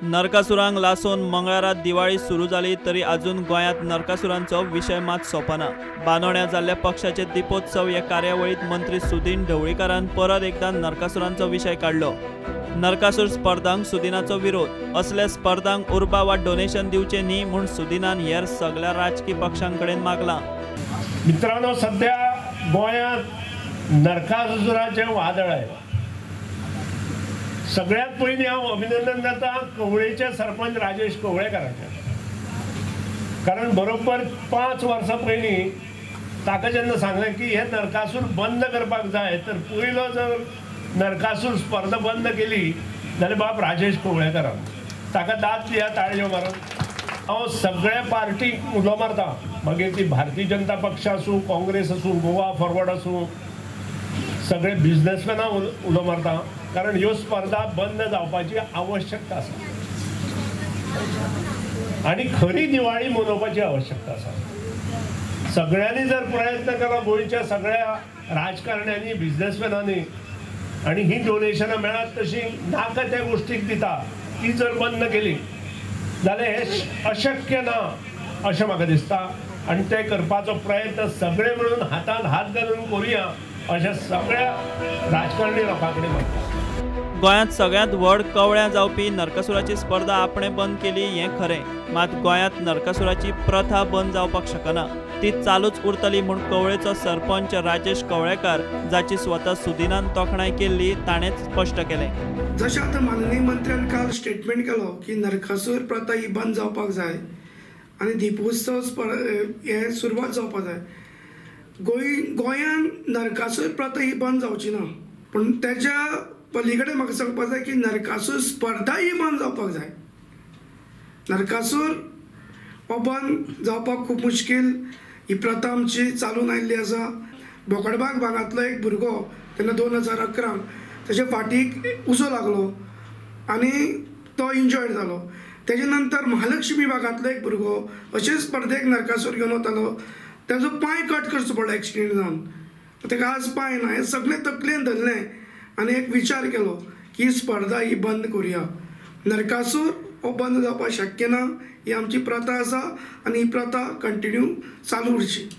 नरकासुरांक लासून मंगळारात दिवाळी सुरू जाली तरी अजून गोंयांत नरकासुरांचो विषय मात सोंपना। बांदोड्या जाल्ल्या पक्षाचे दीपोत्सव ह्या कार्यावळीत मंत्री सुदीन ढवळीकारान परत एकदा नरकासुरांचो विषय काढलो। नरकासूर स्पर्धांक सुदिनाचो विरोध, असल्या स्पर्धांक उर्बा वा डोनेशन दिवचे न्ही म्हूण सुदिनान हेर सगळ्या राजकीय पक्षांकडेन मागला। मित्रांनो, सध्या गोंयांत नरकासुराचें वादळ आहे। सगळ्यात पयलीं हांव अभिनंदन करता कवळेचे सरपंच राजेश कवळेकाराचें, कारण बरोबर 5 वर्सां पयलीं ताका जेन्ना सांगलें की हे नरकासूर बंद करपाक जाय, तर पयलो जर नरकासूर स्पर्धा बंद केली जाल्यार बाब राजेश कवळेकारान। ताका दाद दिया ताळयो मारून। हांव सगळ्या पार्टीक उलो मारता, मागीर ती भारतीय जनता पक्ष आसूं, काँग्रेस आसूं, गोवा फॉरवर्ड आसूं, सगळे बिझनेसमॅनां उलो मारता, कारण ह्यो स्पर्धा बंद जावपाची आवश्यकता आसा आनी खरी दिवाळी मनोवपाची आवश्यकता आसा। सगळ्यांनी जर प्रयत्न केलो, गोंयच्या सगळ्या राजकारण्यांनी, बिझनेसमॅनांनी, आनी ही डोनेशनां मेळत तशी नाका त्या गोष्टीक दिता ती जर बंद केली जाल्यार हे अशक्य ना अशें म्हाका दिसता। आनी ते करपाचो प्रयत्न सगळे मिळून हातान हात घालून करुया अशें सगळ्या राजकारणी लोकां कडेन म्हणटा। गोंयांत सगळ्यांत व्हड कवळ्या जावपी नरकासुराची स्पर्धा आपणें बंद केली हें खरें, मात गोंयांत नरकासुराची प्रथा बंद जावपाक शकना, ती चालूच उरतली म्हूण कवळेचो सरपंच राजेश कवळेकार, जाची स्वता सुदिनान तोखणाय केल्ली, ताणेंच स्पश्ट केलें। जशें आतां माननीय मंत्र्यान काल स्टेटमेंट केलो की नरकासूर प्रथा ही बंद जावपाक जाय आनी दिपोत्सव हे सुरवात जावपाक जाय। गोंयांत नरकासूर प्रथा ही बंद जावची ना, पूण तेच्या पलीकडे म्हाका सांगपाक जाय की नरकासूर स्पर्धा ही बंद जावपाक जाय। नरकासूर हो बंद जावपाक खूब मुश्कील, ही प्रथा आमची चालून आयिल्ली आसा। बोकडबाग भागांतलो एक भुरगो तेन्ना 2011 ताच्या फाटीक उजो लागलो आनी तो इंजर्ड जालो। तेजे नंतर महालक्ष्मी भागांतलो एक भुरगो अशेच स्पर्धेक नरकासूर घेवन वतालो, ताजो पांय कट करचो पडलो एक्सिडेंट जावन, ताका आज पांय ना। हें सगळें तकलेन धरलें आनी एक विचार केलो की ही स्पर्धा ही बंद करुया। नरकासूर हो बंद जावपाक शक्य ना, ही आमची प्रथा आसा आनी ही प्रथा कंटिन्यू चालू उरची।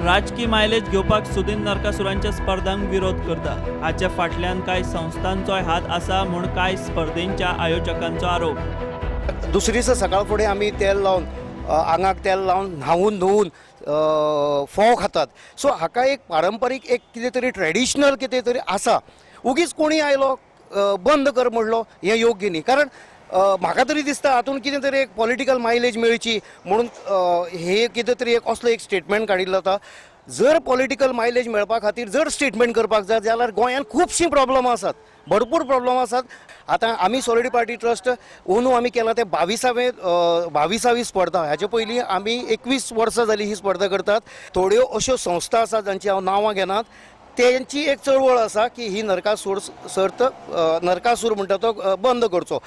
राजकीय मायलेज घेवपाक सुदीन नरकासुरांच्या स्पर्धांक विरोध करता। हाचे फाटल्यान कांय संस्थांचोय हात आसा म्हूण कांय स्पर्धेंच्या आयोजकांचो आरोप। दुसरे दिसा सकाळ फुडें आमी तेल लावन आंगाक तेल लावन न्हावून धुवून फोव खातात। सो हाका एक पारंपारीक एक कितें तरी ट्रेडिशनल कितें तरी आसा। उगीच कोणी आयलो बंद कर म्हणलो हें योग्य न्ही, कारण म्हाका तरी दिसता हातून कितें तरी एक पॉलिटिकल मायलेज मेळची म्हणून हे कितें तरी एक असलो एक स्टेटमेंट काडिल्लो आसा। जर पॉलिटिकल मायलेज मेळपा खातीर जर स्टेटमेंट करपाक जाय जाल्यार गोंयांत खुबशीं प्रॉब्लम आसात, भरपूर प्रॉब्लम आसात। आतां आमी सॉलिड पार्टी ट्रस्ट अंदू आमी केला ते 22वी स्पर्धा। हाचे पयलीं आमी 21 वर्सां जाली ही स्पर्धा करतात। थोड्यो अश्यो संस्था आसात जांची हांव नांवां घेनात, तेंची एक चळवळ आसा की ही नरकासूर सर्त नरकासूर म्हणटा तो बंद करचो।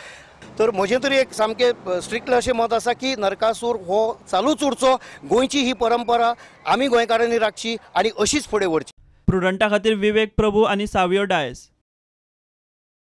तर म्हजें तरी एक सामकें स्ट्रिक्टली अशें मत आसा की नरकासूर हो चालूच उरचो, गोंयची ही परंपरा आमी गोंयकारांनी राखची आनी अशीच फुडें व्हरची। प्रुडंटा खातीर विवेक प्रभू आनी सावियो डायस।